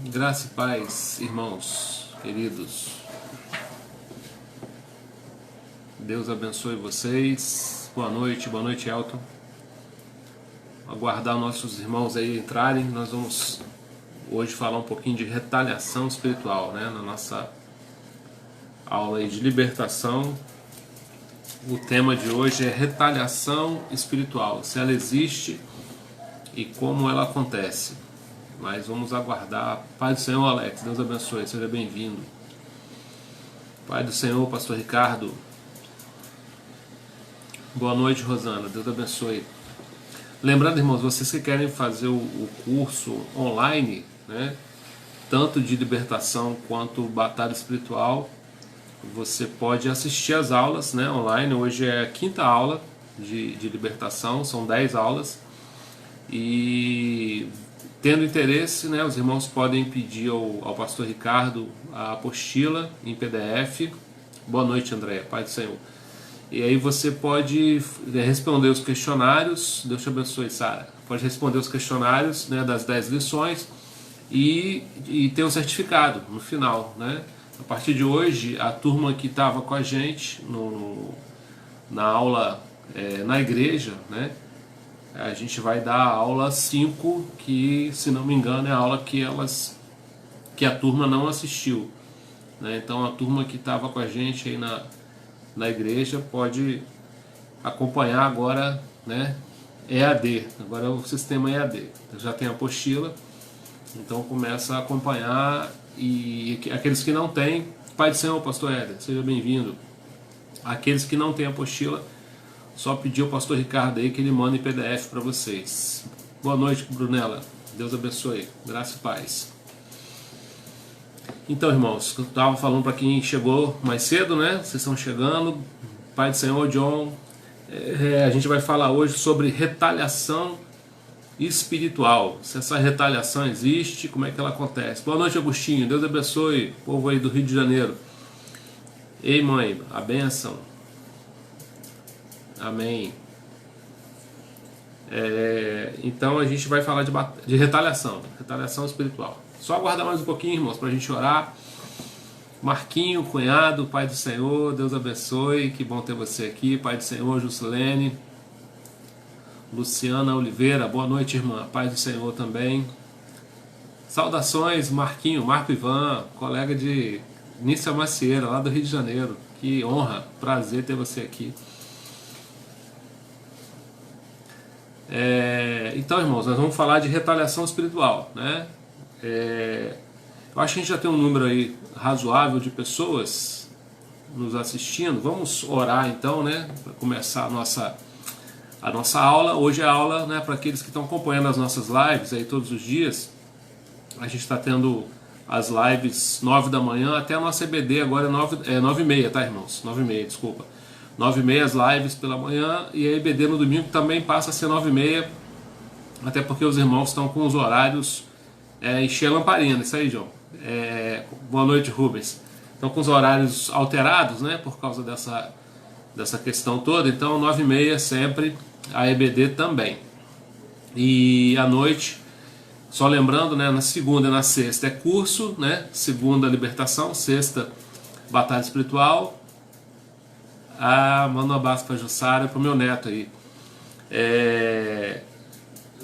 Graça e paz, irmãos queridos. Deus abençoe vocês. Boa noite, Elton. Aguardar nossos irmãos aí entrarem. Nós vamos hoje falar um pouquinho de retaliação espiritual, né? Na nossa aula aí de libertação. O tema de hoje é retaliação espiritual, se ela existe e como ela acontece. Mas vamos aguardar. Pai do Senhor, Alex, Deus abençoe, seja bem-vindo. Pai do Senhor, Pastor Ricardo. Boa noite, Rosana, Deus abençoe. Lembrando, irmãos, vocês que querem fazer o curso online, né, tanto de libertação quanto batalha espiritual, você pode assistir às aulas, né, online. Hoje é a quinta aula de libertação, são 10 aulas. E tendo interesse, né, os irmãos podem pedir ao pastor Ricardo a apostila em PDF. Boa noite, André, Pai do Senhor. E aí você pode responder os questionários. Deus te abençoe, Sara. Pode responder os questionários, né, das 10 lições e ter um certificado no final, né? A partir de hoje, a turma que estava com a gente na aula na igreja, né, a gente vai dar a aula 5, que, se não me engano, é a aula que a turma não assistiu, né? Então a turma que estava com a gente aí na igreja pode acompanhar agora, né, EAD. Agora é o sistema EAD. Já tem a apostila, então começa a acompanhar. E aqueles que não têm, Pai do Senhor, Pastor Éder, seja bem-vindo. Aqueles que não têm apostila, só pedir ao pastor Ricardo aí que ele manda em PDF para vocês. Boa noite, Brunella. Deus abençoe. Graça e paz. Então, irmãos, eu estava falando para quem chegou mais cedo, né? Vocês estão chegando. Pai do Senhor, John. A gente vai falar hoje sobre retaliação espiritual. Se essa retaliação existe, como é que ela acontece? Boa noite, Agostinho. Deus abençoe. Povo aí do Rio de Janeiro. Ei, mãe, a bênção. Amém. Então a gente vai falar de retaliação espiritual. Só aguardar mais um pouquinho, irmãos, para a gente orar. Marquinho, cunhado, Pai do Senhor, Deus abençoe, que bom ter você aqui. Pai do Senhor, Juscelene. Luciana Oliveira, boa noite, irmã. Pai do Senhor também. Saudações, Marquinho, Marco Ivan, colega de Nícia Macieira, lá do Rio de Janeiro. Que honra, prazer ter você aqui. Então, irmãos, nós vamos falar de retaliação espiritual, né? Eu acho que a gente já tem um número aí razoável de pessoas nos assistindo. Vamos orar então, né, para começar a nossa aula. Hoje é a aula, né, para aqueles que estão acompanhando as nossas lives aí todos os dias. A gente está tendo as lives 9 da manhã até a nossa EBD agora é 9h30, tá, irmãos? 9h30, desculpa. 9h30 as lives pela manhã, e a EBD no domingo também passa a ser 9h30, até porque os irmãos estão com os horários encher a lamparina. Isso aí, João. Boa noite, Rubens. Estão com os horários alterados, né, por causa dessa questão toda. Então 9h30 sempre a EBD também. E à noite, só lembrando, né, na segunda e na sexta é curso, né? Segunda libertação, sexta batalha espiritual. Manda um abraço para a Jussara e para o meu neto aí.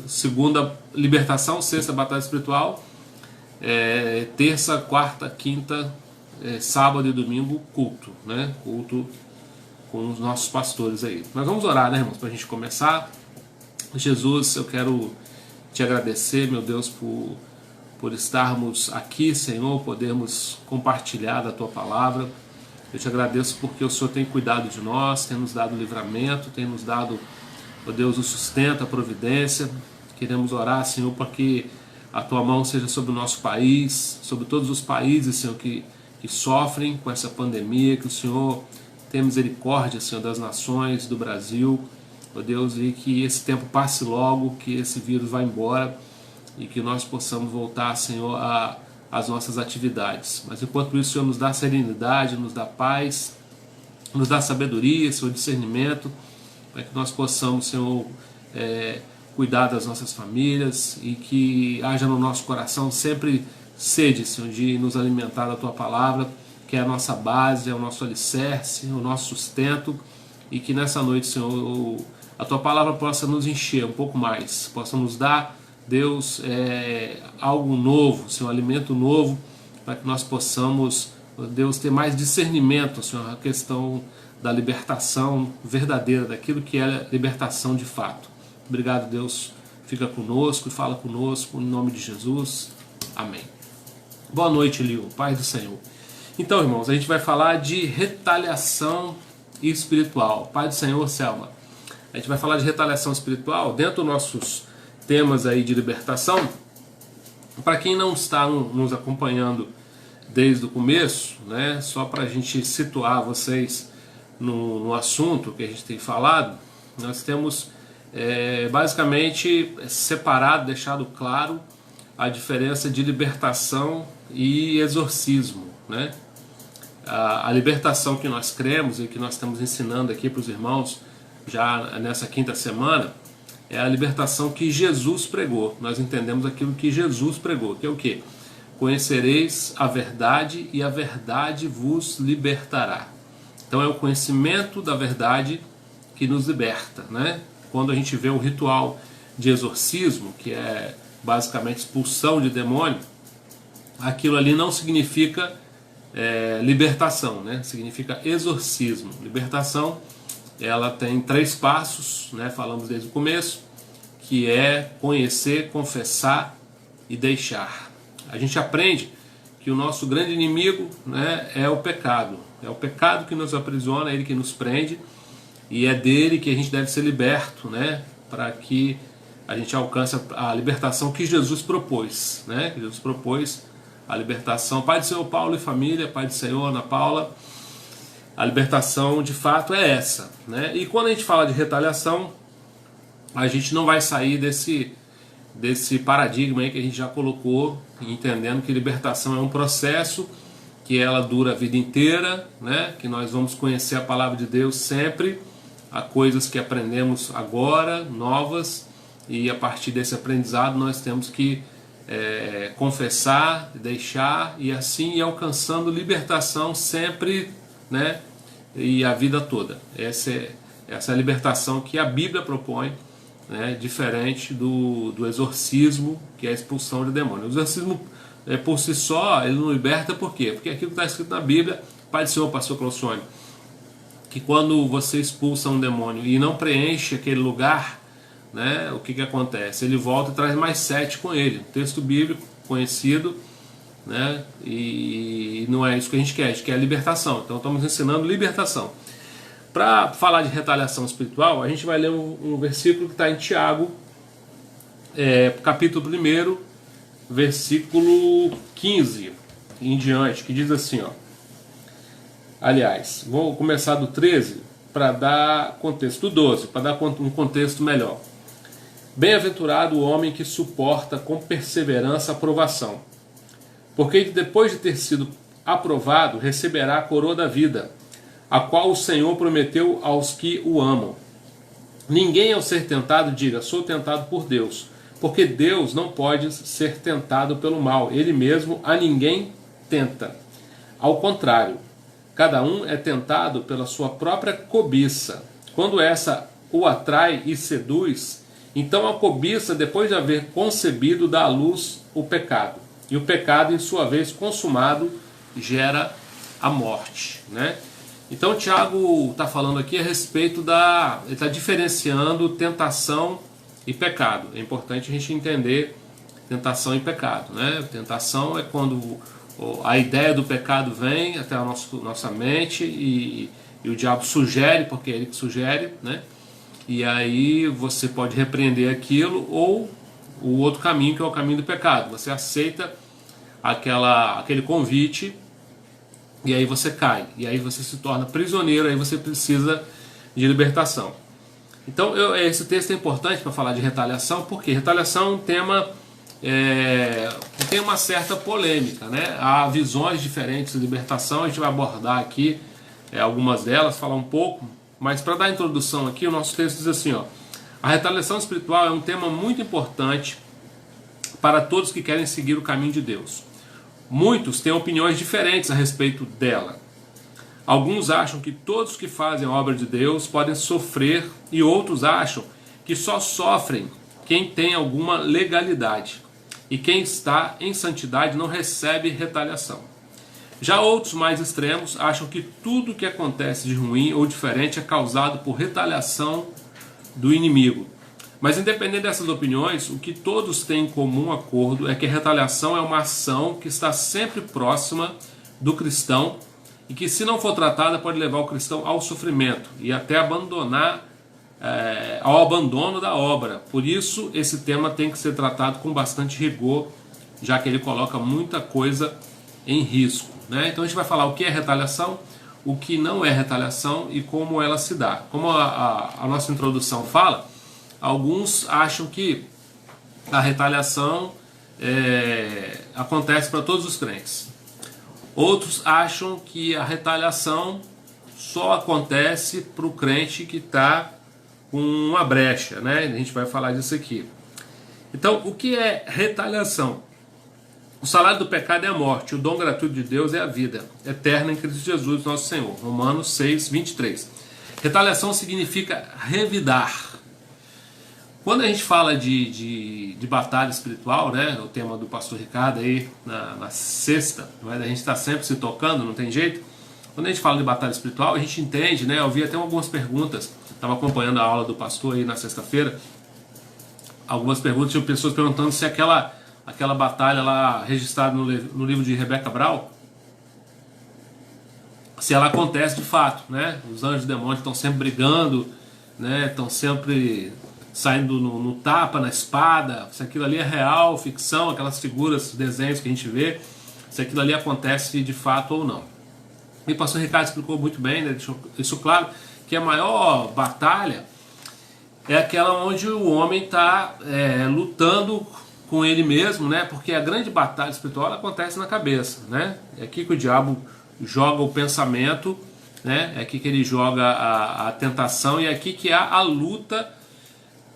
Segunda libertação, sexta batalha espiritual. Terça, quarta, quinta, sábado e domingo culto, né? Culto com os nossos pastores aí. Nós vamos orar, né, irmãos, para a gente começar. Jesus, eu quero te agradecer, meu Deus, por estarmos aqui, Senhor, podermos compartilhar da tua palavra. Eu te agradeço porque o Senhor tem cuidado de nós, tem nos dado livramento, tem nos dado, ó Deus, o sustento, a providência. Queremos orar, Senhor, para que a tua mão seja sobre o nosso país, sobre todos os países, Senhor, que sofrem com essa pandemia, que o Senhor tenha misericórdia, Senhor, das nações, do Brasil, ó Deus, e que esse tempo passe logo, que esse vírus vá embora e que nós possamos voltar, Senhor, às nossas atividades. Mas enquanto isso, Senhor, nos dá serenidade, nos dá paz, nos dá sabedoria, Senhor, discernimento, para que nós possamos, Senhor, cuidar das nossas famílias e que haja no nosso coração sempre sede, Senhor, de nos alimentar da Tua palavra, que é a nossa base, é o nosso alicerce, o nosso sustento, e que nessa noite, Senhor, a Tua palavra possa nos encher um pouco mais, possa nos dar, Deus, algo novo, Senhor, alimento novo, para que nós possamos, Deus, ter mais discernimento, Senhor, a questão da libertação verdadeira, daquilo que é libertação de fato. Obrigado, Deus, fica conosco e fala conosco, em nome de Jesus. Amém. Boa noite, Lio, paz do Senhor. Então, irmãos, a gente vai falar de retaliação espiritual. Paz do Senhor, Selma. A gente vai falar de retaliação espiritual dentro dos nossos temas aí de libertação. Para quem não está nos acompanhando desde o começo, né, só para a gente situar vocês no assunto que a gente tem falado, nós temos basicamente separado, deixado claro a diferença de libertação e exorcismo, né? A libertação que nós cremos e que nós estamos ensinando aqui para os irmãos já nessa quinta semana é a libertação que Jesus pregou. Nós entendemos aquilo que Jesus pregou, que é o quê? Conhecereis a verdade e a verdade vos libertará. Então é o conhecimento da verdade que nos liberta, né? Quando a gente vê o ritual de exorcismo, que é basicamente expulsão de demônio, aquilo ali não significa libertação, né? Significa exorcismo. Libertação, ela tem 3 passos, né? Falamos desde o começo, que é conhecer, confessar e deixar. A gente aprende que o nosso grande inimigo, né, é o pecado. É o pecado que nos aprisiona, é ele que nos prende, e é dele que a gente deve ser liberto, né, para que a gente alcance a libertação que Jesus propôs, né? Que Jesus propôs a libertação. Pai do Senhor, Paulo e família, Pai do Senhor, Ana Paula. A libertação de fato é essa, né? E quando a gente fala de retaliação, a gente não vai sair desse paradigma aí que a gente já colocou, entendendo que libertação é um processo, que ela dura a vida inteira, né? Que nós vamos conhecer a palavra de Deus sempre, há coisas que aprendemos agora, novas, e a partir desse aprendizado nós temos que confessar, deixar, e assim ir alcançando libertação sempre, né? E a vida toda. Essa é a libertação que a Bíblia propõe, né? Diferente do exorcismo, que é a expulsão de demônio. O exorcismo por si só, ele não liberta, por quê? Porque aquilo que está escrito na Bíblia, Pai do Senhor, pastor Claucione, que quando você expulsa um demônio e não preenche aquele lugar, né, o que acontece? Ele volta e traz mais 7 com ele. Um texto bíblico conhecido, né, e não é isso que a gente quer a libertação. Então estamos ensinando libertação. Para falar de retaliação espiritual, a gente vai ler um versículo que está em Tiago, capítulo 1, versículo 15 em diante, que diz assim, ó. Aliás, vou começar do 13 para dar contexto, do 12, para dar um contexto melhor. Bem-aventurado o homem que suporta com perseverança a provação, porque depois de ter sido aprovado, receberá a coroa da vida, a qual o Senhor prometeu aos que o amam. Ninguém ao ser tentado diga, sou tentado por Deus, porque Deus não pode ser tentado pelo mal, ele mesmo a ninguém tenta. Ao contrário, cada um é tentado pela sua própria cobiça. Quando essa o atrai e seduz, então a cobiça, depois de haver concebido, dá à luz o pecado. E o pecado, em sua vez, consumado, gera a morte, né? Então o Tiago está falando aqui a respeito ele está diferenciando tentação e pecado. É importante a gente entender tentação e pecado, né? Tentação é quando a ideia do pecado vem até a nossa mente e o diabo sugere, porque é ele que sugere, né? E aí você pode repreender aquilo, ou o outro caminho, que é o caminho do pecado. Você aceita aquele convite e aí você cai, e aí você se torna prisioneiro, aí você precisa de libertação. Então esse texto é importante para falar de retaliação, porque retaliação é um tema que tem uma certa polêmica, né? Há visões diferentes de libertação, a gente vai abordar aqui algumas delas, falar um pouco, mas para dar a introdução aqui, o nosso texto diz assim, ó: a retaliação espiritual é um tema muito importante para todos que querem seguir o caminho de Deus. Muitos têm opiniões diferentes a respeito dela. Alguns acham que todos que fazem a obra de Deus podem sofrer, e outros acham que só sofrem quem tem alguma legalidade, e quem está em santidade não recebe retaliação. Já outros mais extremos acham que tudo que acontece de ruim ou diferente é causado por retaliação do inimigo. Mas independente dessas opiniões, o que todos têm em comum acordo é que a retaliação é uma ação que está sempre próxima do cristão e que, se não for tratada, pode levar o cristão ao sofrimento e até ao abandono da obra. Por isso, esse tema tem que ser tratado com bastante rigor, já que ele coloca muita coisa em risco, né? Então a gente vai falar o que é retaliação, o que não é retaliação e como ela se dá. Como a nossa introdução fala, alguns acham que a retaliação acontece para todos os crentes. Outros acham que a retaliação só acontece para o crente que está com uma brecha, né? A gente vai falar disso aqui. Então, o que é retaliação? O salário do pecado é a morte, o dom gratuito de Deus é a vida eterna em Cristo Jesus, nosso Senhor. Romanos 6, 23. Retaliação significa revidar. Quando a gente fala de batalha espiritual, né, o tema do pastor Ricardo aí na sexta, a gente está sempre se tocando, não tem jeito. Quando a gente fala de batalha espiritual, a gente entende, né, eu vi até algumas perguntas, estava acompanhando a aula do pastor aí na sexta-feira, algumas perguntas, tinham pessoas perguntando se aquela batalha lá registrada no livro de Rebecca Brown, se ela acontece de fato, né? Os anjos e demônios estão sempre brigando, né? Estão sempre saindo no tapa, na espada, se aquilo ali é real, ficção, aquelas figuras, desenhos que a gente vê, se aquilo ali acontece de fato ou não. E o pastor Ricardo explicou muito bem, né? Deixou isso claro, que a maior batalha é aquela onde o homem está lutando com ele mesmo, né? Porque a grande batalha espiritual acontece na cabeça, né? É aqui que o diabo joga o pensamento, né? É aqui que ele joga a tentação, e é aqui que há a luta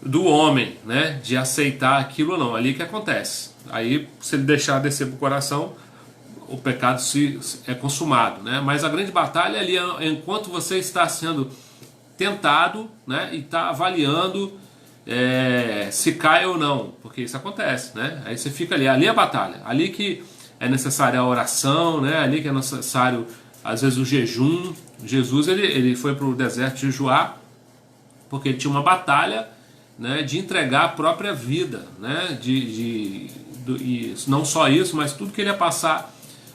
do homem, né? De aceitar aquilo ou não. É ali que acontece. Aí, se ele deixar descer para o coração, o pecado é consumado, né? Mas a grande batalha ali é enquanto você está sendo tentado, né? E está avaliando se cai ou não, porque isso acontece, né? Aí você fica ali é a batalha, ali que é necessária a oração, né? Ali que é necessário às vezes o jejum. Jesus ele foi para o deserto jejuar porque ele tinha uma batalha, né, de entregar a própria vida, né? E não só isso, mas tudo que ele ia passar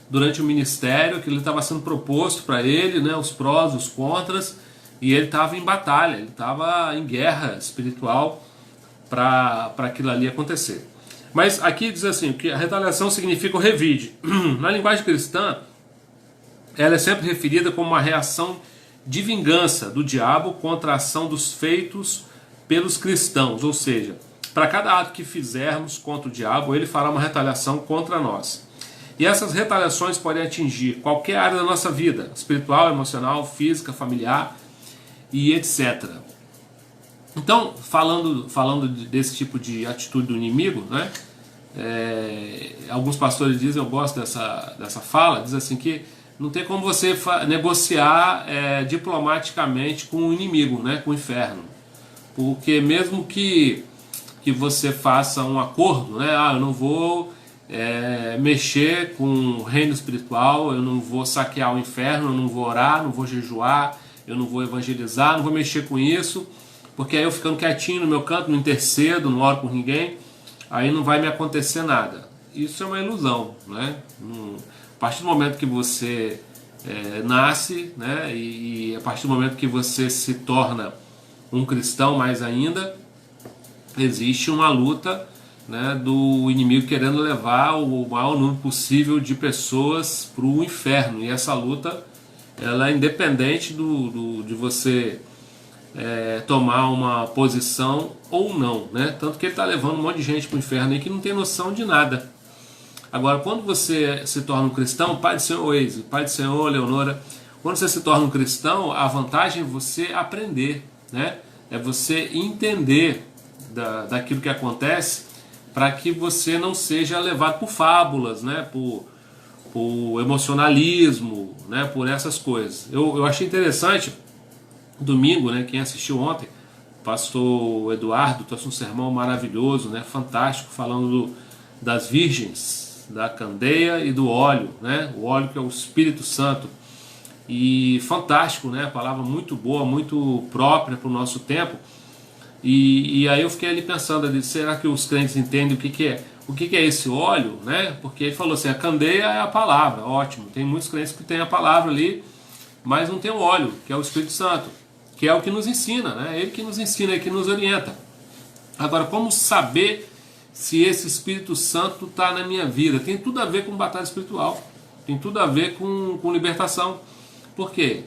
durante o ministério, que ele estava sendo proposto para ele, né? Os prós, os contras. E ele estava em batalha, ele estava em guerra espiritual para aquilo ali acontecer. Mas aqui diz assim, que a retaliação significa o revide. Na linguagem cristã, ela é sempre referida como uma reação de vingança do diabo contra a ação dos feitos pelos cristãos. Ou seja, para cada ato que fizermos contra o diabo, ele fará uma retaliação contra nós. E essas retaliações podem atingir qualquer área da nossa vida, espiritual, emocional, física, familiar e etc. Então, falando desse tipo de atitude do inimigo, né? Alguns pastores dizem, eu gosto dessa fala, diz assim que não tem como você negociar diplomaticamente com o inimigo, né? Com o inferno, porque mesmo que você faça um acordo, né? Eu não vou mexer com o reino espiritual, eu não vou saquear o inferno, eu não vou orar, não vou jejuar, eu não vou evangelizar, não vou mexer com isso, porque aí eu ficando quietinho no meu canto, não intercedo, não oro por ninguém, aí não vai me acontecer nada. Isso é uma ilusão, né? A partir do momento que você nasce, né? E a partir do momento que você se torna um cristão mais ainda, existe uma luta, né, do inimigo querendo levar o maior número possível de pessoas para o inferno, e essa luta ela é independente de você tomar uma posição ou não, né? Tanto que ele está levando um monte de gente para o inferno aí que não tem noção de nada. Agora, quando você se torna um cristão, Pai do Senhor Waze, Pai do Senhor Leonora, quando você se torna um cristão, a vantagem é você aprender, né? É você entender daquilo que acontece, para que você não seja levado por fábulas, né? por emocionalismo, né, por essas coisas. Eu achei interessante, domingo, né, quem assistiu ontem, o pastor Eduardo trouxe um sermão maravilhoso, né, fantástico, falando das virgens, da candeia e do óleo, né, o óleo que é o Espírito Santo. E fantástico, né, palavra muito boa, muito própria para o nosso tempo. E aí eu fiquei ali pensando, será que os crentes entendem o que é esse óleo, né? Porque ele falou assim, a candeia é a palavra, ótimo. Tem muitos crentes que têm a palavra ali, mas não tem o óleo, que é o Espírito Santo, que é o que nos ensina, né? Ele que nos ensina, ele que nos orienta. Agora, como saber se esse Espírito Santo está na minha vida? Tem tudo a ver com batalha espiritual, tem tudo a ver com libertação. Por quê?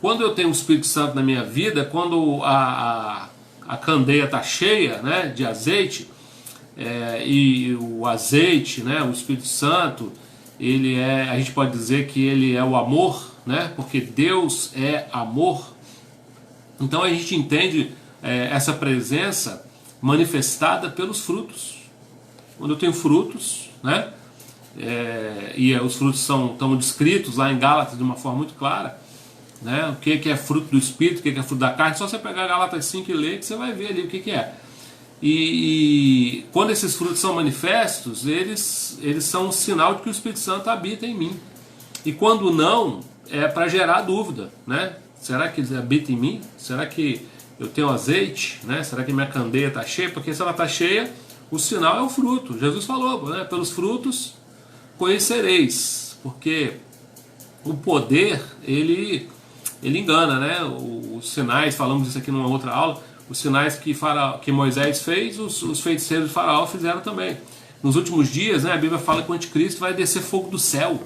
Quando eu tenho o Espírito Santo na minha vida, quando a candeia está cheia, né, de azeite, e o azeite, né, o Espírito Santo, ele é, a gente pode dizer que ele é o amor, né, porque Deus é amor. Então a gente entende essa presença manifestada pelos frutos. Quando eu tenho frutos, né, e os frutos estão descritos lá em Gálatas de uma forma muito clara, né? O que é fruto do Espírito, o que é fruto da carne, só você pegar Gálatas 5 e ler que você vai ver ali o que é. E quando esses frutos são manifestos, eles são um sinal de que o Espírito Santo habita em mim. E quando não, é para gerar dúvida, né? Será que ele habita em mim? Será que eu tenho azeite? Né? Será que minha candeia está cheia? Porque se ela está cheia, o sinal é o fruto. Jesus falou, né? Pelos frutos conhecereis. Porque o poder, ele engana, né? Os sinais, falamos isso aqui numa outra aula, os sinais que Moisés fez, os feiticeiros de Faraó fizeram também. Nos últimos dias, né, a Bíblia fala que o anticristo vai descer fogo do céu.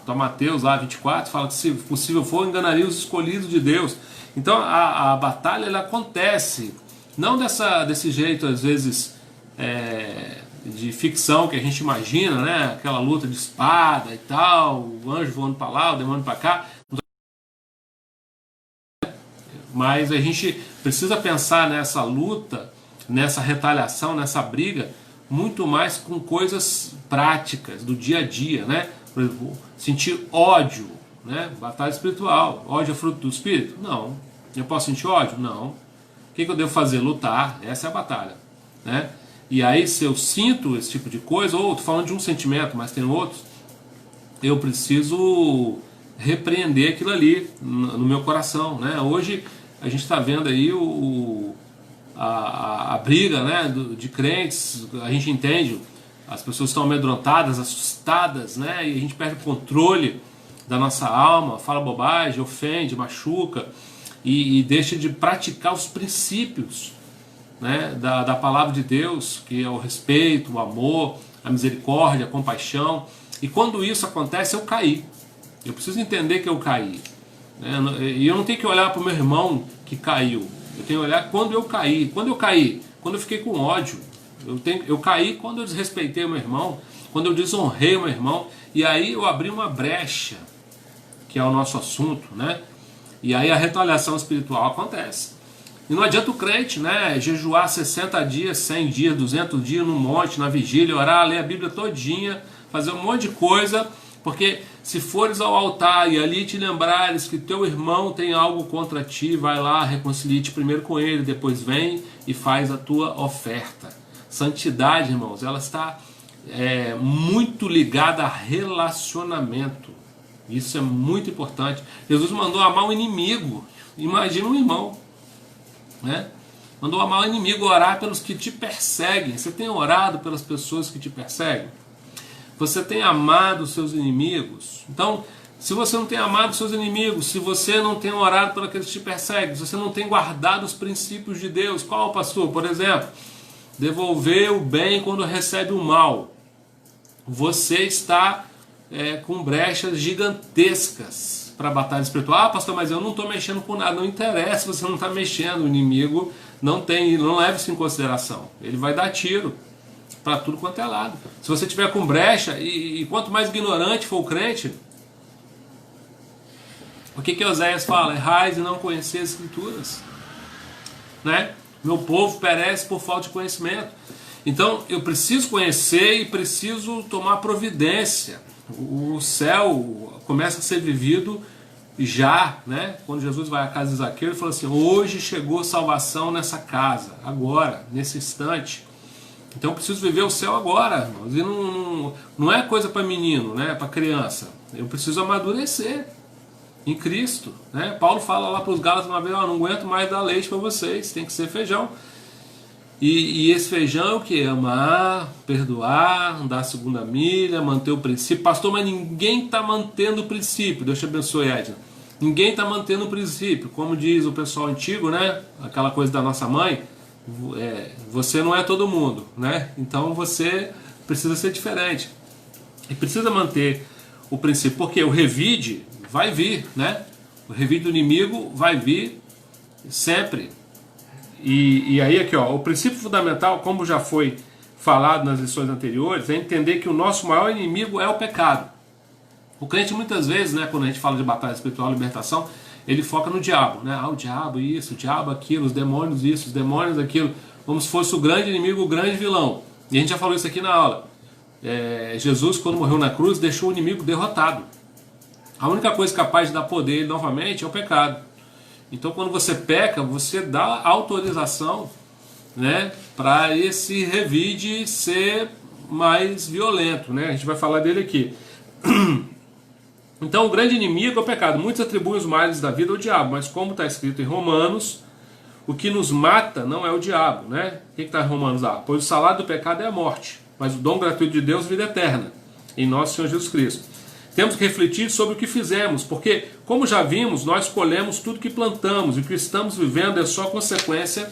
Então Mateus lá 24 fala que se possível for, enganaria os escolhidos de Deus. Então a batalha ela acontece, não desse jeito às vezes de ficção que a gente imagina, né? Aquela luta de espada e tal, o anjo voando para lá, o demônio para cá. Mas a gente precisa pensar nessa luta, nessa retaliação, nessa briga, muito mais com coisas práticas do dia a dia, né? Por exemplo, sentir ódio, né? Batalha espiritual. Ódio é fruto do Espírito? Não. Eu posso sentir ódio? Não. O que eu devo fazer? Lutar. Essa é a batalha, né? E aí, se eu sinto esse tipo de coisa, ou estou falando de um sentimento, mas tem outros, eu preciso repreender aquilo ali no meu coração, né? Hoje a gente está vendo aí a briga, né, de crentes, a gente entende, as pessoas estão amedrontadas, assustadas, né, e a gente perde o controle da nossa alma, fala bobagem, ofende, machuca, e deixa de praticar os princípios, né, da palavra de Deus, que é o respeito, o amor, a misericórdia, a compaixão. E quando isso acontece, eu caí. Eu preciso entender que eu caí. E eu não tenho que olhar para o meu irmão que caiu. Eu tenho que olhar quando eu caí. Quando eu caí? Quando eu fiquei com ódio. Eu caí quando eu desrespeitei o meu irmão, quando eu desonrei o meu irmão. E aí eu abri uma brecha, que é o nosso assunto, né? E aí a retaliação espiritual acontece. E não adianta o crente, né, jejuar 60 dias, 100 dias, 200 dias no monte, na vigília, orar, ler a Bíblia todinha, fazer um monte de coisa, porque se fores ao altar e ali te lembrares que teu irmão tem algo contra ti, vai lá, reconcilie-te primeiro com ele, depois vem e faz a tua oferta. Santidade, irmãos, ela está muito ligada a relacionamento. Isso é muito importante. Jesus mandou amar o inimigo. Imagina um irmão, né? Mandou amar o inimigo, orar pelos que te perseguem. Você tem orado pelas pessoas que te perseguem? Você tem amado os seus inimigos? Então, se você não tem amado os seus inimigos, se você não tem orado por aqueles que te perseguem, se você não tem guardado os princípios de Deus, qual, pastor? Por exemplo, devolver o bem quando recebe o mal. Você está com brechas gigantescas para a batalha espiritual. Ah, pastor, mas eu não estou mexendo com nada. Não interessa, você não está mexendo. O inimigo não leva isso em consideração. Ele vai dar tiro para tudo quanto é lado. Se você tiver com brecha, e quanto mais ignorante for o crente, o que Oséias fala? Errais e não conhecer as escrituras, né? Meu povo perece por falta de conhecimento. Então eu preciso conhecer e preciso tomar providência. O céu começa a ser vivido já, né? Quando Jesus vai à casa de Zaqueu, ele fala assim: hoje chegou salvação nessa casa, agora, nesse instante. Então eu preciso viver o céu agora, irmãos. E não é coisa para menino, né? Para criança. Eu preciso amadurecer em Cristo, né? Paulo fala lá para os Gálatas uma vez: não aguento mais dar leite para vocês, tem que ser feijão. E esse feijão é o que? Amar, perdoar, andar a segunda milha, manter o princípio. Pastor, mas ninguém está mantendo o princípio. Deus te abençoe, Edna. Ninguém está mantendo o princípio. Como diz o pessoal antigo, né? Aquela coisa da nossa mãe, você não é todo mundo, né? Então você precisa ser diferente. E precisa manter o princípio, porque o revide vai vir, né? O revide do inimigo vai vir sempre. E aí aqui, ó, o princípio fundamental, como já foi falado nas lições anteriores, é entender que o nosso maior inimigo é o pecado. O crente muitas vezes, né, quando a gente fala de batalha espiritual, libertação, ele foca no diabo, né? O diabo isso, o diabo aquilo, os demônios isso, os demônios aquilo, como se fosse o grande inimigo, o grande vilão. E a gente já falou isso aqui na aula. Jesus, quando morreu na cruz, deixou o inimigo derrotado. A única coisa capaz de dar poder novamente é o pecado. Então, quando você peca, você dá autorização, né, para esse revide ser mais violento, né? A gente vai falar dele aqui. Então, o grande inimigo é o pecado. Muitos atribuem os males da vida ao diabo, mas como está escrito em Romanos, o que nos mata não é o diabo, né? O que está em Romanos lá? Pois o salário do pecado é a morte, mas o dom gratuito de Deus, vida eterna, em nosso Senhor Jesus Cristo. Temos que refletir sobre o que fizemos, porque, como já vimos, nós colhemos tudo que plantamos, e o que estamos vivendo é só consequência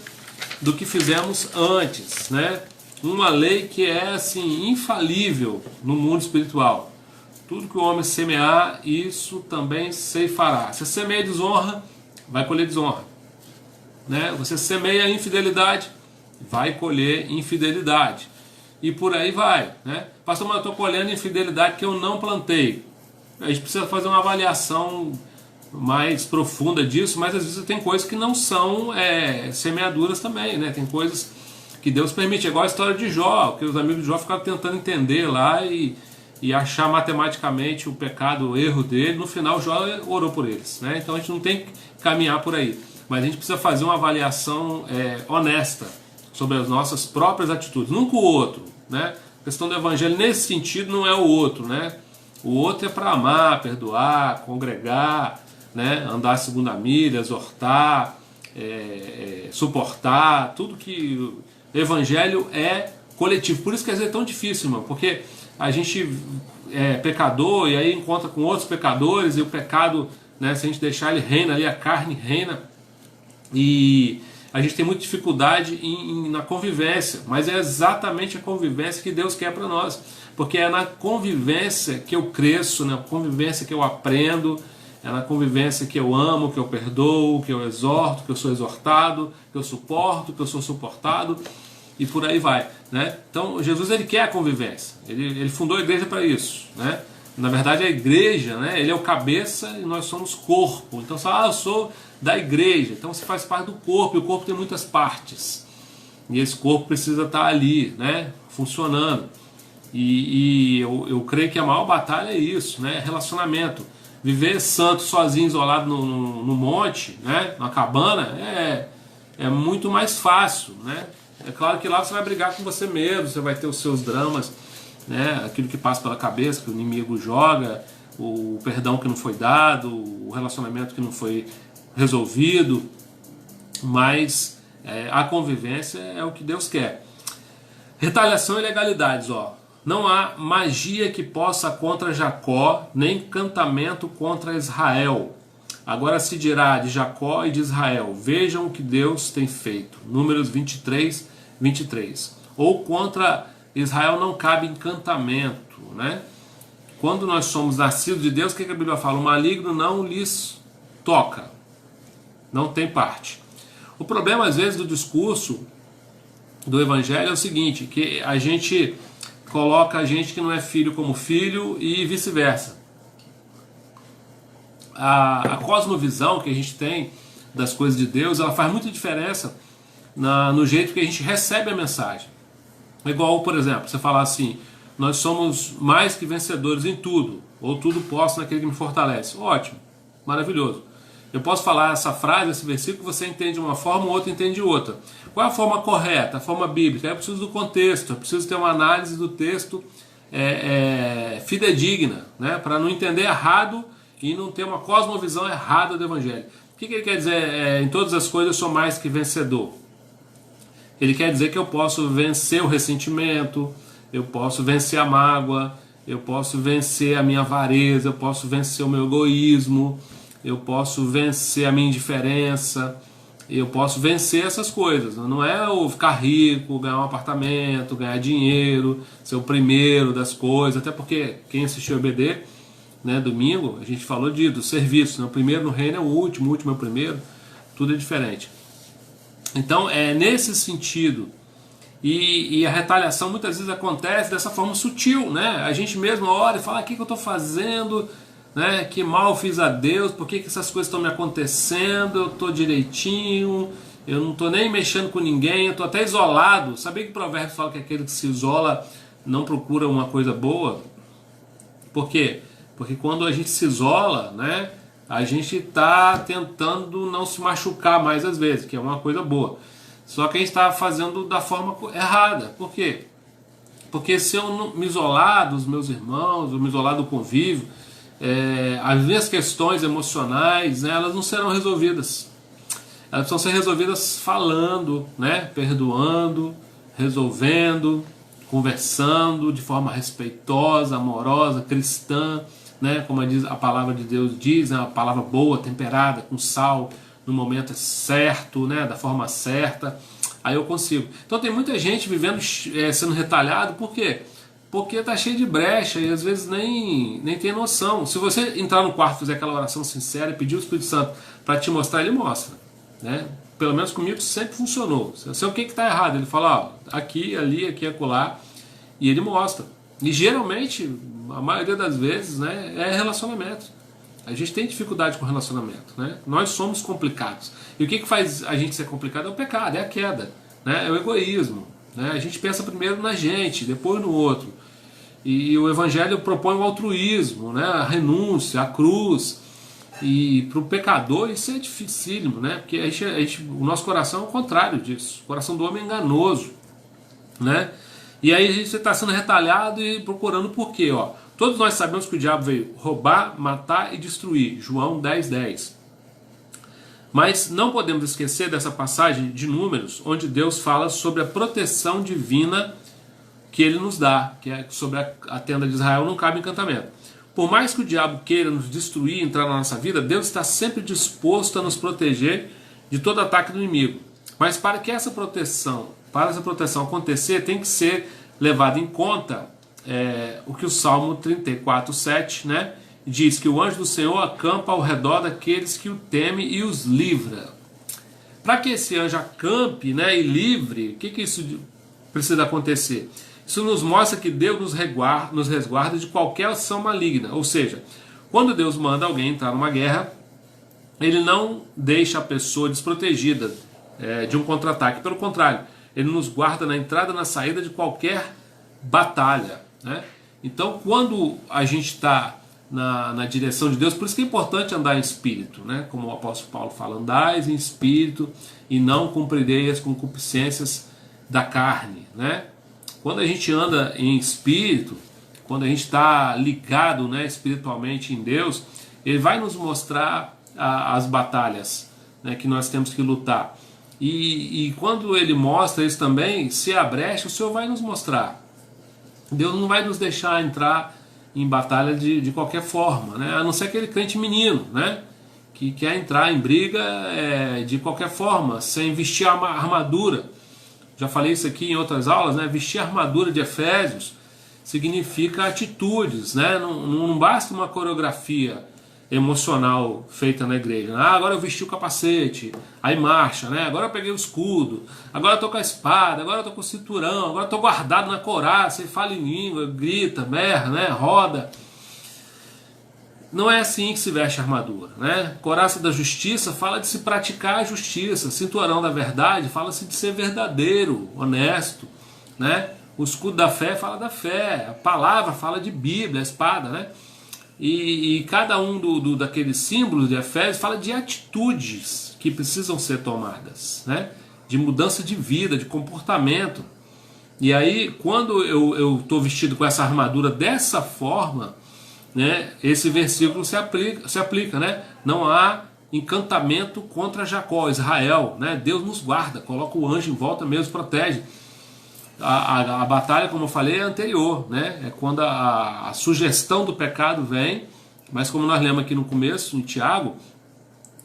do que fizemos antes, né? Uma lei que é, assim, infalível no mundo espiritual. Tudo que o homem semear, isso também ceifará. Se semeia desonra, vai colher desonra, né? Você semeia infidelidade, vai colher infidelidade. E por aí vai, né? Pastor, mas eu estou colhendo infidelidade que eu não plantei. A gente precisa fazer uma avaliação mais profunda disso, mas às vezes tem coisas que não são semeaduras também, né? Tem coisas que Deus permite, igual a história de Jó, que os amigos de Jó ficaram tentando entender lá e achar matematicamente o pecado, o erro dele. No final, Jó orou por eles, né? Então a gente não tem que caminhar por aí, mas a gente precisa fazer uma avaliação honesta sobre as nossas próprias atitudes, nunca o outro, né? A questão do evangelho nesse sentido não é o outro, né? O outro é para amar, perdoar, congregar, né? Andar a segunda milha, exortar, suportar, tudo que o evangelho é coletivo. Por isso que às vezes é tão difícil, irmão, porque a gente é pecador e aí encontra com outros pecadores e o pecado, né, se a gente deixar ele reina ali, a carne reina, e a gente tem muita dificuldade na convivência, mas é exatamente a convivência que Deus quer para nós, porque é na convivência que eu cresço, na convivência que eu aprendo, é na convivência que eu amo, que eu perdoo, que eu exorto, que eu sou exortado, que eu suporto, que eu sou suportado, e por aí vai, né? Então Jesus, ele quer a convivência, ele fundou a igreja para isso, né? Na verdade a igreja, né, ele é o cabeça e nós somos corpo. Então você fala, eu sou da igreja, então você faz parte do corpo, e o corpo tem muitas partes, e esse corpo precisa estar ali, né, funcionando. E eu creio que a maior batalha é isso, né? Relacionamento. Viver santo sozinho, isolado no monte, né, na cabana, é muito mais fácil, né? É claro que lá você vai brigar com você mesmo, você vai ter os seus dramas, né? Aquilo que passa pela cabeça, que o inimigo joga, o perdão que não foi dado, o relacionamento que não foi resolvido, mas a convivência é o que Deus quer. Retaliação e legalidades, ó. Não há magia que possa contra Jacó, nem encantamento contra Israel. Agora se dirá de Jacó e de Israel, vejam o que Deus tem feito. Números 23, 23. Ou contra Israel não cabe encantamento, né? Quando nós somos nascidos de Deus, o que a Bíblia fala? O maligno não lhes toca, não tem parte. O problema às vezes do discurso do evangelho é o seguinte, que a gente coloca a gente que não é filho como filho e vice-versa. A cosmovisão que a gente tem das coisas de Deus, ela faz muita diferença no jeito que a gente recebe a mensagem. É igual, por exemplo, você falar assim, nós somos mais que vencedores em tudo, ou tudo posso naquele que me fortalece. Ótimo, maravilhoso. Eu posso falar essa frase, esse versículo, você entende de uma forma, o outro entende de outra. Qual é a forma correta, a forma bíblica? Eu preciso do contexto, eu preciso ter uma análise do texto fidedigna, né? Para não entender errado e não ter uma cosmovisão errada do Evangelho. O que ele quer dizer? Em todas as coisas eu sou mais que vencedor. Ele quer dizer que eu posso vencer o ressentimento, eu posso vencer a mágoa, eu posso vencer a minha avareza, eu posso vencer o meu egoísmo, eu posso vencer a minha indiferença, eu posso vencer essas coisas. Não é eu ficar rico, ganhar um apartamento, ganhar dinheiro, ser o primeiro das coisas, até porque quem assistiu o EBD, né, domingo, a gente falou do serviço, né? O primeiro no reino é o último é o primeiro, tudo é diferente. Então é nesse sentido, e a retaliação muitas vezes acontece dessa forma sutil, né? A gente mesmo olha e fala: o que eu estou fazendo, né? Que mal fiz a Deus, por que essas coisas estão me acontecendo, eu estou direitinho, eu não estou nem mexendo com ninguém, eu estou até isolado. Sabia que o provérbio fala que aquele que se isola não procura uma coisa boa? Por quê? Porque quando a gente se isola, né, a gente está tentando não se machucar mais às vezes, que é uma coisa boa. Só que a gente está fazendo da forma errada. Por quê? Porque se eu não me isolar dos meus irmãos, eu me isolar do convívio, as minhas questões emocionais, né, elas não serão resolvidas. Elas precisam ser resolvidas falando, né, perdoando, resolvendo, conversando de forma respeitosa, amorosa, cristã, né, como a palavra de Deus diz, né, uma palavra boa, temperada, com sal, no momento certo, né, da forma certa. Aí eu consigo. Então tem muita gente vivendo, sendo retalhado. Por quê? Porque está cheio de brecha e às vezes nem tem noção. Se você entrar no quarto e fizer aquela oração sincera e pedir o Espírito Santo para te mostrar, ele mostra, né? Pelo menos comigo sempre funcionou. Eu sei o que está errado. Ele fala: ó, aqui, ali, aqui, acolá, e ele mostra. E geralmente, a maioria das vezes, né, é relacionamento. A gente tem dificuldade com relacionamento, né? Nós somos complicados. E o que faz a gente ser complicado é o pecado, é a queda, né? É o egoísmo, né? A gente pensa primeiro na gente, depois no outro. E o Evangelho propõe o altruísmo, né? A renúncia, a cruz. E para o pecador isso é dificílimo, né? Porque o nosso coração é o contrário disso. O coração do homem é enganoso, né? E aí a gente está sendo retalhado e procurando por quê? Ó, todos nós sabemos que o diabo veio roubar, matar e destruir. João 10:10. Mas não podemos esquecer dessa passagem de Números, onde Deus fala sobre a proteção divina que Ele nos dá, que é sobre a tenda de Israel não cabe encantamento. Por mais que o diabo queira nos destruir, entrar na nossa vida, Deus está sempre disposto a nos proteger de todo ataque do inimigo. Mas para essa proteção acontecer, tem que ser levado em conta o que o Salmo 34:7, né, diz, que o anjo do Senhor acampa ao redor daqueles que o temem e os livra. Para que esse anjo acampe, né, e livre, o que isso precisa acontecer? Isso nos mostra que Deus nos resguarda de qualquer ação maligna. Ou seja, quando Deus manda alguém entrar numa guerra, Ele não deixa a pessoa desprotegida de um contra-ataque. Pelo contrário, Ele nos guarda na entrada e na saída de qualquer batalha, né? Então, quando a gente está na direção de Deus, por isso que é importante andar em espírito, né? Como o apóstolo Paulo fala: andais em espírito e não cumprireis as concupiscências da carne, né? Quando a gente anda em espírito, quando a gente está ligado, né, espiritualmente em Deus, Ele vai nos mostrar as batalhas, né, que nós temos que lutar. E quando Ele mostra isso também, se a brecha, o Senhor vai nos mostrar. Deus não vai nos deixar entrar em batalha de qualquer forma, né? A não ser aquele crente menino, né, que quer entrar em briga de qualquer forma, sem vestir a armadura. Já falei isso aqui em outras aulas, né? Vestir a armadura de Efésios significa atitudes, né? Não basta uma coreografia emocional feita na igreja. Agora eu vesti o capacete, aí marcha, né? Agora eu peguei o escudo, agora eu estou com a espada, agora eu estou com o cinturão, agora eu estou guardado na couraça, e fala em língua, grita, berra, né? Roda. Não é assim que se veste a armadura, né? Couraça da justiça fala de se praticar a justiça. Cinturão da verdade fala-se de ser verdadeiro, honesto, né? O escudo da fé fala da fé, a palavra fala de Bíblia, a espada, né? E cada um daqueles símbolos de Efésios fala de atitudes que precisam ser tomadas, né? De mudança de vida, de comportamento. E aí, quando eu estou vestido com essa armadura dessa forma, né, esse versículo se aplica, né? Não há encantamento contra Jacó, Israel, né? Deus nos guarda, coloca o anjo em volta mesmo, protege. A batalha, como eu falei, é anterior, né? É quando a sugestão do pecado vem, mas como nós lemos aqui no começo, em Tiago,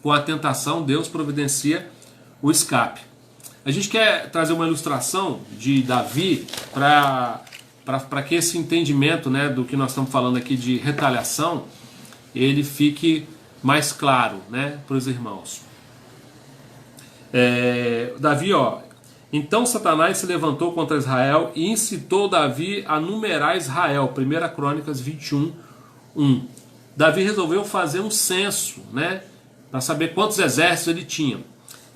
com a tentação, Deus providencia o escape. A gente quer trazer uma ilustração de Davi para que esse entendimento, né, do que nós estamos falando aqui de retaliação, ele fique mais claro, né, para os irmãos. Davi, então Satanás se levantou contra Israel e incitou Davi a numerar Israel. 1 Crônicas 21:1. Davi resolveu fazer um censo, né, para saber quantos exércitos ele tinha.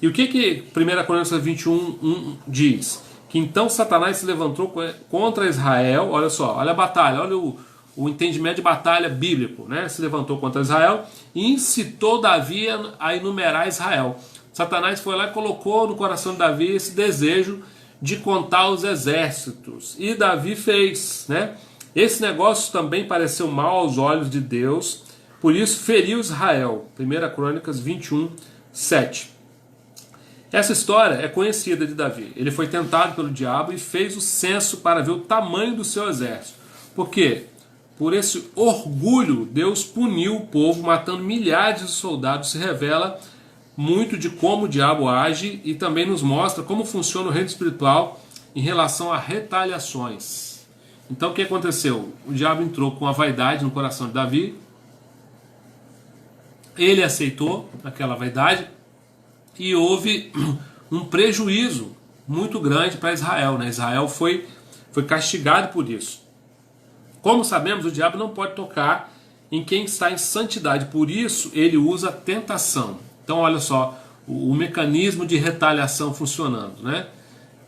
E o que 1 Crônicas 21:1 diz? Que então Satanás se levantou contra Israel. Olha só, olha a batalha, olha o entendimento de batalha bíblico, né? Se levantou contra Israel e incitou Davi a enumerar Israel. Satanás foi lá e colocou no coração de Davi esse desejo de contar os exércitos. E Davi fez, né? Esse negócio também pareceu mal aos olhos de Deus, por isso feriu Israel. 1 Crônicas 21:7. Essa história é conhecida de Davi. Ele foi tentado pelo diabo e fez o censo para ver o tamanho do seu exército. Por quê? Por esse orgulho, Deus puniu o povo, matando milhares de soldados. Se revela muito de como o diabo age e também nos mostra como funciona o reino espiritual em relação a retaliações. Então o que aconteceu? O diabo entrou com a vaidade no coração de Davi. Ele aceitou aquela vaidade e houve um prejuízo muito grande para Israel, né? Israel foi castigado por isso. Como sabemos, o diabo não pode tocar em quem está em santidade, por isso ele usa tentação. Então olha só o mecanismo de retaliação funcionando, né?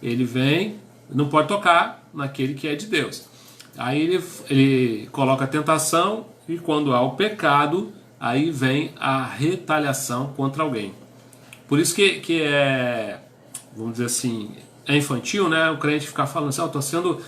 Ele vem, não pode tocar naquele que é de Deus. Aí ele coloca a tentação e quando há o pecado, aí vem a retaliação contra alguém. Por isso que é, vamos dizer assim, é infantil, né? O crente ficar falando assim, eu estou sendo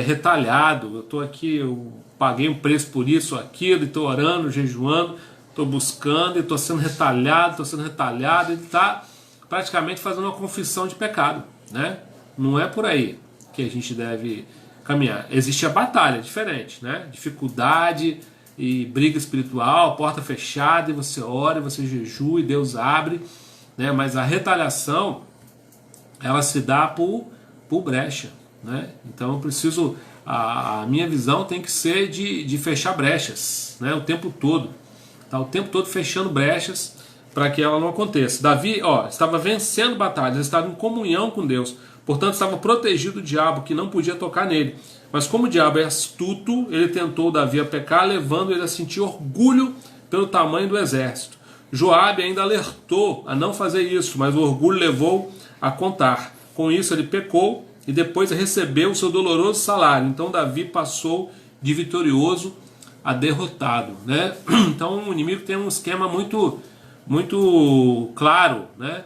retalhado, eu estou aqui, eu paguei um preço por isso, aquilo, estou orando, jejuando, estou buscando, estou sendo retalhado, ele está praticamente fazendo uma confissão de pecado, né? Não é por aí que a gente deve caminhar. Existe a batalha, diferente, né? Dificuldade e briga espiritual, porta fechada, e você ora, e você jejua, e Deus abre, né? Mas a retaliação, ela se dá por brecha, né? Então eu preciso, a minha visão tem que ser de fechar brechas, né? O tempo todo. Tá o tempo todo fechando brechas para que ela não aconteça. Davi, estava vencendo batalhas, estava em comunhão com Deus, portanto estava protegido do diabo, que não podia tocar nele. Mas como o diabo é astuto, ele tentou Davi a pecar, levando ele a sentir orgulho pelo tamanho do exército. Joabe ainda alertou a não fazer isso, mas o orgulho levou a contar. Com isso ele pecou e depois recebeu o seu doloroso salário. Então Davi passou de vitorioso a derrotado, né? Então o inimigo tem um esquema muito claro, né?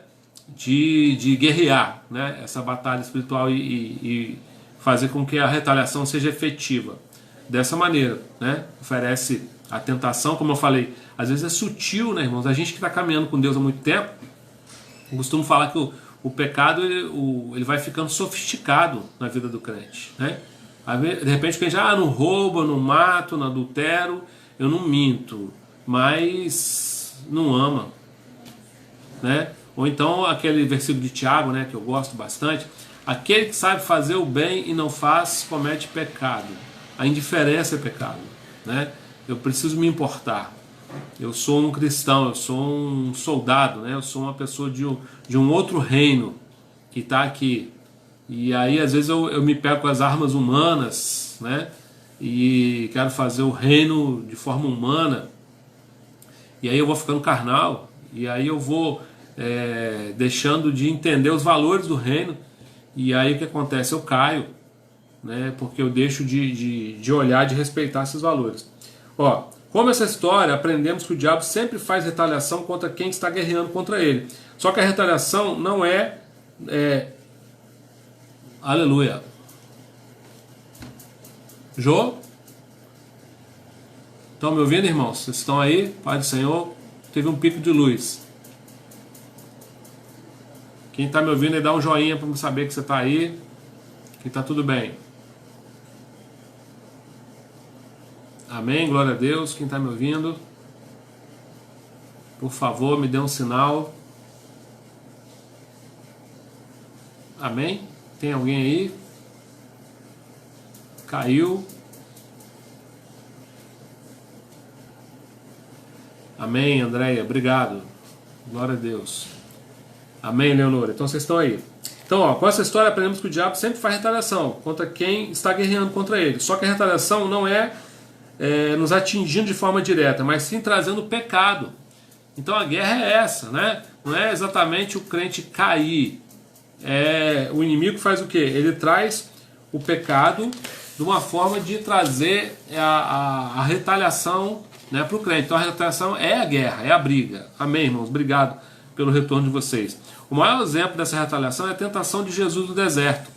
de guerrear, né? Essa batalha espiritual e fazer com que a retaliação seja efetiva. Dessa maneira, né? Oferece a tentação, como eu falei, às vezes é sutil, né, irmãos? A gente que está caminhando com Deus há muito tempo, eu costumo falar que o pecado ele vai ficando sofisticado na vida do crente, né? De repente o crente não roubo, não mato, não adultero, eu não minto, mas não ama, né? Ou então aquele versículo de Tiago, né, que eu gosto bastante: aquele que sabe fazer o bem e não faz, comete pecado. A indiferença é pecado, né? Eu preciso me importar. Eu sou um cristão, eu sou um soldado, né? Eu sou uma pessoa de um outro reino que está aqui. E aí às vezes eu me pego com as armas humanas, né? E quero fazer o reino de forma humana. E aí eu vou ficando carnal. E aí eu vou deixando de entender os valores do reino. E aí o que acontece? Eu caio. né? Porque eu deixo de olhar, de respeitar esses valores. Ó, como essa história, aprendemos que o diabo sempre faz retaliação contra quem está guerreando contra ele. Só que a retaliação não aleluia. Jô? Estão me ouvindo, irmãos? Vocês estão aí? Pai do Senhor, teve um pico de luz. Quem está me ouvindo aí, dá um joinha para eu saber que você está aí, que está tudo bem. Amém? Glória a Deus. Quem está me ouvindo, por favor, me dê um sinal. Amém? Tem alguém aí? Caiu. Amém, Andréia. Obrigado. Glória a Deus. Amém, Leonora. Então vocês estão aí. Então, ó, com essa história aprendemos que o diabo sempre faz retaliação contra quem está guerreando contra ele. Só que a retaliação não é nos atingindo de forma direta, mas sim trazendo pecado. Então a guerra é essa, né? Não é exatamente o crente cair. O inimigo faz o quê? Ele traz o pecado de uma forma de trazer a retaliação, né, para o crente. Então a retaliação é a guerra, é a briga. Amém, irmãos? Obrigado pelo retorno de vocês. O maior exemplo dessa retaliação é a tentação de Jesus no deserto.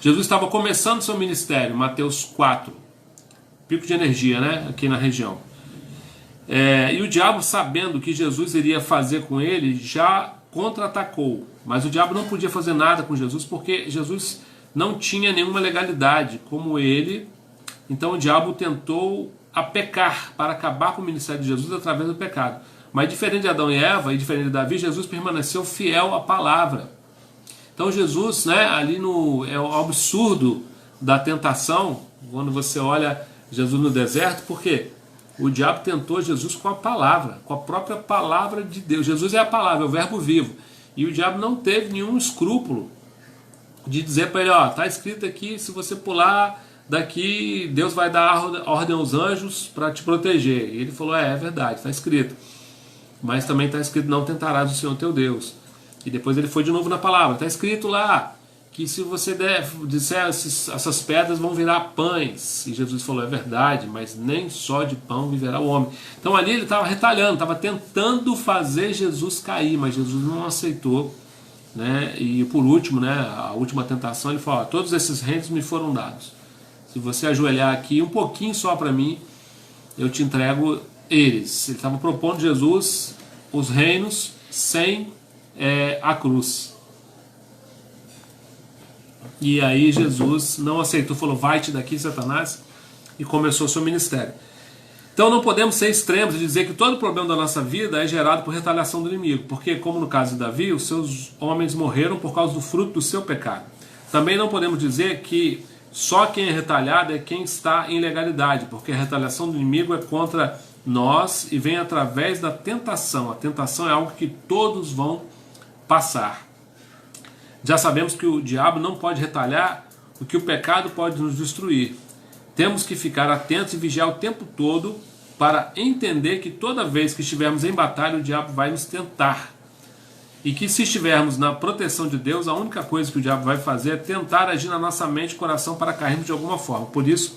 Jesus estava começando seu ministério, Mateus 4. Pico de energia, né? Aqui na região. E o diabo, sabendo o que Jesus iria fazer com ele, já contra-atacou. Mas o diabo não podia fazer nada com Jesus, porque Jesus não tinha nenhuma legalidade como ele. Então o diabo tentou a pecar para acabar com o ministério de Jesus através do pecado. Mas diferente de Adão e Eva e diferente de Davi, Jesus permaneceu fiel à palavra. Então Jesus, né, ali é o absurdo da tentação, quando você olha Jesus no deserto, porque o diabo tentou Jesus com a palavra, com a própria palavra de Deus. Jesus é a palavra, é o verbo vivo. E o diabo não teve nenhum escrúpulo de dizer para ele, ó, tá escrito aqui, se você pular daqui, Deus vai dar ordem aos anjos para te proteger. E ele falou, é verdade, está escrito. Mas também está escrito, não tentarás o Senhor teu Deus. E depois ele foi de novo na palavra, está escrito lá, que se você disser essas pedras vão virar pães. E Jesus falou, é verdade, mas nem só de pão viverá o homem. Então ali ele estava retalhando, estava tentando fazer Jesus cair, mas Jesus não aceitou, né? E por último, né, a última tentação, ele falou, todos esses reinos me foram dados. Se você ajoelhar aqui um pouquinho só para mim, eu te entrego eles. Ele estava propondo Jesus os reinos sem a cruz. E aí Jesus não aceitou, falou, vai-te daqui, Satanás, e começou seu ministério. Então não podemos ser extremos e dizer que todo problema da nossa vida é gerado por retaliação do inimigo, porque, como no caso de Davi, os seus homens morreram por causa do fruto do seu pecado. Também não podemos dizer que só quem é retalhado é quem está em legalidade, porque a retaliação do inimigo é contra nós e vem através da tentação. A tentação é algo que todos vão passar. Já sabemos que o diabo não pode retalhar o que o pecado pode nos destruir. Temos que ficar atentos e vigiar o tempo todo para entender que toda vez que estivermos em batalha, o diabo vai nos tentar. E que se estivermos na proteção de Deus, a única coisa que o diabo vai fazer é tentar agir na nossa mente e coração para cairmos de alguma forma. Por isso,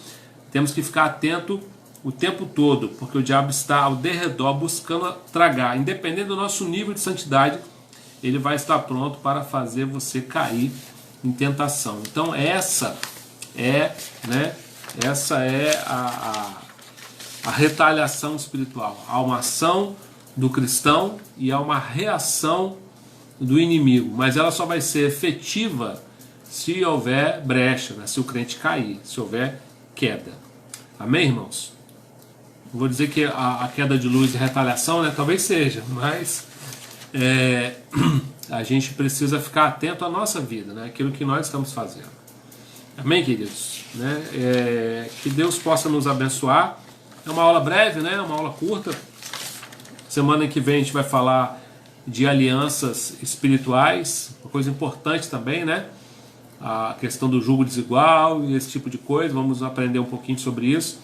temos que ficar atento o tempo todo, porque o diabo está ao derredor buscando tragar. Independente do nosso nível de santidade, ele vai estar pronto para fazer você cair em tentação. Então essa é a retaliação espiritual. Há uma ação do cristão e há uma reação do inimigo, mas ela só vai ser efetiva se houver brecha, né? Se o crente cair, se houver queda. Amém, irmãos? Não vou dizer que a queda de luz é retaliação, né? Talvez seja, mas a gente precisa ficar atento à nossa vida, né? Aquilo que nós estamos fazendo. Amém, queridos? Né? Que Deus possa nos abençoar. É uma aula breve, né? Uma aula curta. Semana que vem a gente vai falar de alianças espirituais, uma coisa importante também, né? A questão do jugo desigual e esse tipo de coisa. Vamos aprender um pouquinho sobre isso.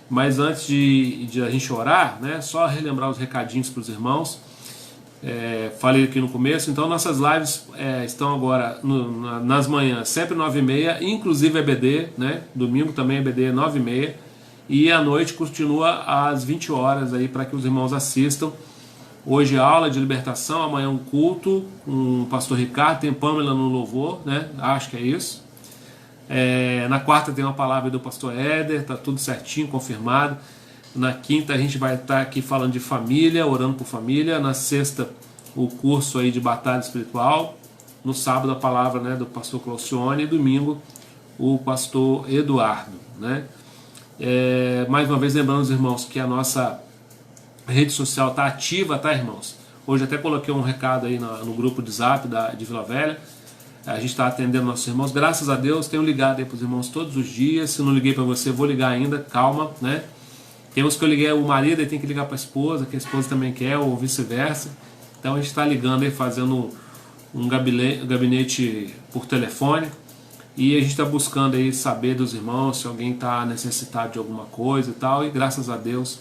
Mas antes de a gente orar, né? Só relembrar os recadinhos para os irmãos. falei aqui no começo. Então nossas lives estão agora nas manhãs, sempre 9h30, inclusive EBD, né? Domingo também EBD 9h30, e à noite continua às 20 horas aí para que os irmãos assistam. Hoje aula de libertação, amanhã um culto com o pastor Ricardo, tem Pamela no louvor, né? Acho que é isso. Na quarta tem uma palavra do pastor Éder, tá tudo certinho, confirmado. Na quinta a gente vai estar aqui falando de família, orando por família. Na sexta o curso aí de batalha espiritual. No sábado a palavra, né, do pastor Claucione, e domingo o pastor Eduardo, né? Mais uma vez lembrando os irmãos que a nossa rede social está ativa, tá, irmãos? Hoje até coloquei um recado aí no grupo de Zap de Vila Velha. A gente está atendendo nossos irmãos, graças a Deus. Tenho ligado aí para os irmãos todos os dias. Se não liguei para você, vou ligar ainda, calma, né? Tem uns que eu liguei o marido e tem que ligar para a esposa, que a esposa também quer, ou vice-versa. Então a gente está ligando aí, fazendo um gabinete por telefone, e a gente está buscando aí saber dos irmãos se alguém está necessitado de alguma coisa e tal. E graças a Deus,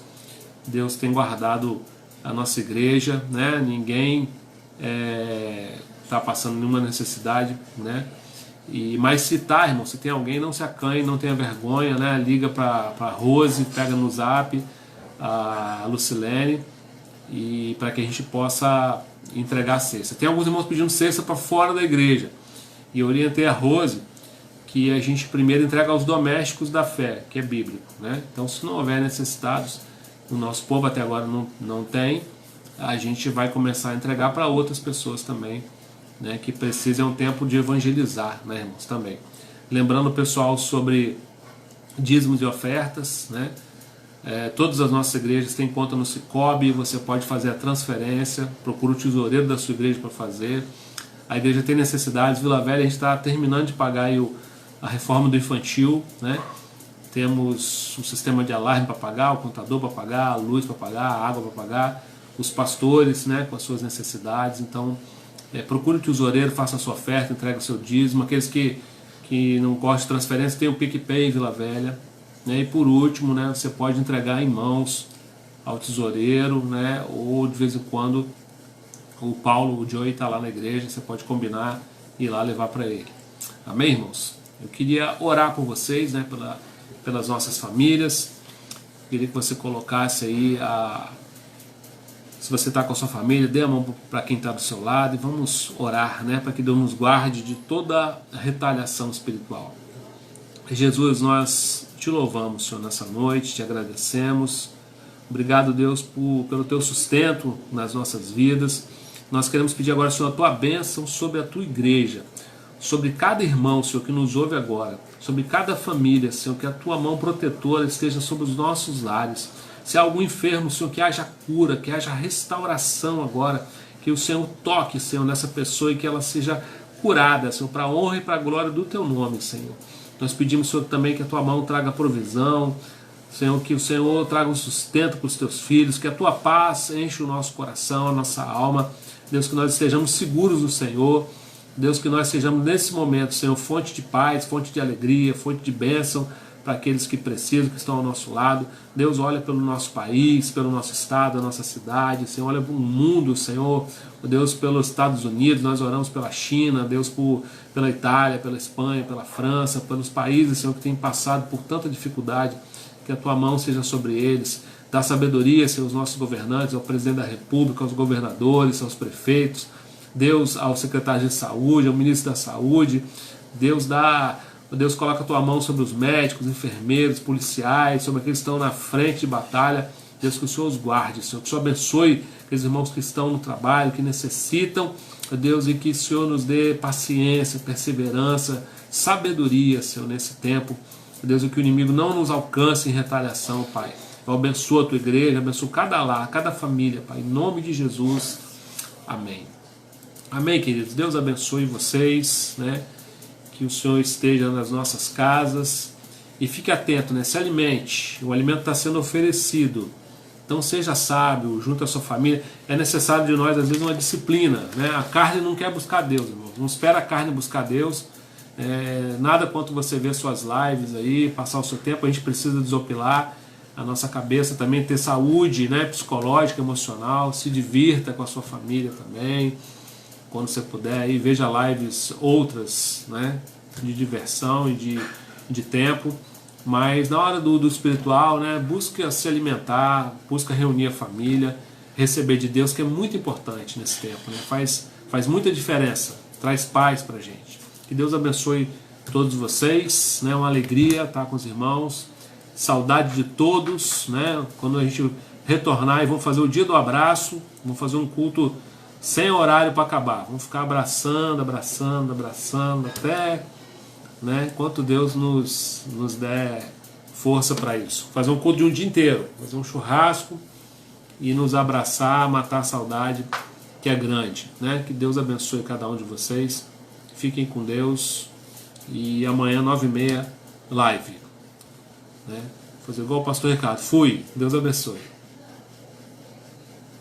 Deus tem guardado a nossa igreja, né? Ninguém está passando nenhuma necessidade, né? Mas se tá, irmão, se tem alguém, não se acanhe, não tenha vergonha, né? Liga para Rose, pega no Zap a Lucilene, e para que a gente possa entregar a cesta. Tem alguns irmãos pedindo cesta para fora da igreja, e eu orientei a Rose que a gente primeiro entrega aos domésticos da fé, que é bíblico, né? Então, se não houver necessitados, o nosso povo até agora não tem, a gente vai começar a entregar para outras pessoas também, né, que precisam um tempo de evangelizar, né, irmãos, também. Lembrando o pessoal sobre dízimos e ofertas, né? Todas as nossas igrejas têm conta no Sicob, você pode fazer a transferência, procura o tesoureiro da sua igreja para fazer. A igreja tem necessidades. Vila Velha, a gente está terminando de pagar aí a reforma do infantil, né? Temos um sistema de alarme para pagar, o contador para pagar, a luz para pagar, a água para pagar, os pastores, né, com as suas necessidades. Então, procure o tesoureiro, faça a sua oferta, entregue o seu dízimo. Aqueles que não gostam de transferência, tem o PicPay em Vila Velha, né? E por último, né, você pode entregar em mãos ao tesoureiro, né? Ou de vez em quando o Paulo, o Joey está lá na igreja, você pode combinar e ir lá levar para ele. Amém, irmãos? Eu queria orar por vocês, né, pelas nossas famílias. Queria que você colocasse aí se você está com a sua família, dê a mão para quem está do seu lado e vamos orar, né, para que Deus nos guarde de toda retaliação espiritual. Jesus, nós te louvamos, Senhor, nessa noite, te agradecemos. Obrigado, Deus, pelo teu sustento nas nossas vidas. Nós queremos pedir agora, Senhor, a tua bênção sobre a tua igreja, sobre cada irmão, Senhor, que nos ouve agora, sobre cada família, Senhor, que a tua mão protetora esteja sobre os nossos lares. Se há algum enfermo, Senhor, que haja cura, que haja restauração agora, que o Senhor toque, Senhor, nessa pessoa e que ela seja curada, Senhor, para a honra e para a glória do teu nome, Senhor. Nós pedimos, Senhor, também que a tua mão traga provisão, Senhor, que o Senhor traga um sustento para os teus filhos, que a tua paz enche o nosso coração, a nossa alma. Deus, que nós estejamos seguros no Senhor. Deus, que nós sejamos nesse momento, Senhor, fonte de paz, fonte de alegria, fonte de bênção para aqueles que precisam, que estão ao nosso lado. Deus, olha pelo nosso país, pelo nosso estado, a nossa cidade. Senhor, olha para o mundo, Senhor. Deus, pelos Estados Unidos, nós oramos pela China, Deus, pela Itália, pela Espanha, pela França, pelos países, Senhor, que têm passado por tanta dificuldade. Que a tua mão seja sobre eles. Dá sabedoria, Senhor, aos nossos governantes, ao presidente da República, aos governadores, aos prefeitos. Deus, ao secretário de saúde, ao ministro da saúde. Deus, coloca a tua mão sobre os médicos, enfermeiros, policiais, sobre aqueles que estão na frente de batalha. Deus, que o Senhor os guarde, Senhor, que o Senhor abençoe aqueles irmãos que estão no trabalho, que necessitam, Deus, e que o Senhor nos dê paciência, perseverança, sabedoria, Senhor, nesse tempo. Deus, e que o inimigo não nos alcance em retaliação, Pai. Eu abençoo a tua igreja, abençoo cada lar, cada família, Pai, em nome de Jesus. Amém. Amém, queridos. Deus abençoe vocês, né? Que o Senhor esteja nas nossas casas e fique atento, né? Se alimente, o alimento está sendo oferecido, então seja sábio, junto à sua família. É necessário de nós, às vezes, uma disciplina, né? A carne não quer buscar Deus, irmão. Não espera a carne buscar Deus. Nada quanto você ver suas lives aí, passar o seu tempo. A gente precisa desopilar, a nossa cabeça também, ter saúde, né, psicológica, emocional. Se divirta com a sua família também, quando você puder, aí veja lives outras, né, de diversão e de tempo. Mas na hora do espiritual, né, busca se alimentar, busca reunir a família, receber de Deus, que é muito importante nesse tempo, né? Faz muita diferença, traz paz pra gente. Que Deus abençoe todos vocês, né? Uma alegria estar com os irmãos, saudade de todos, né? Quando a gente retornar e vamos fazer o dia do abraço, vamos fazer um culto sem horário para acabar, vamos ficar abraçando até, né? Enquanto Deus nos der força para isso. Fazer um culto de um dia inteiro, fazer um churrasco e nos abraçar, matar a saudade que é grande, né? Que Deus abençoe cada um de vocês. Fiquem com Deus. E amanhã, 9h30, live. Né? Fazer igual o pastor Ricardo. Fui. Deus abençoe.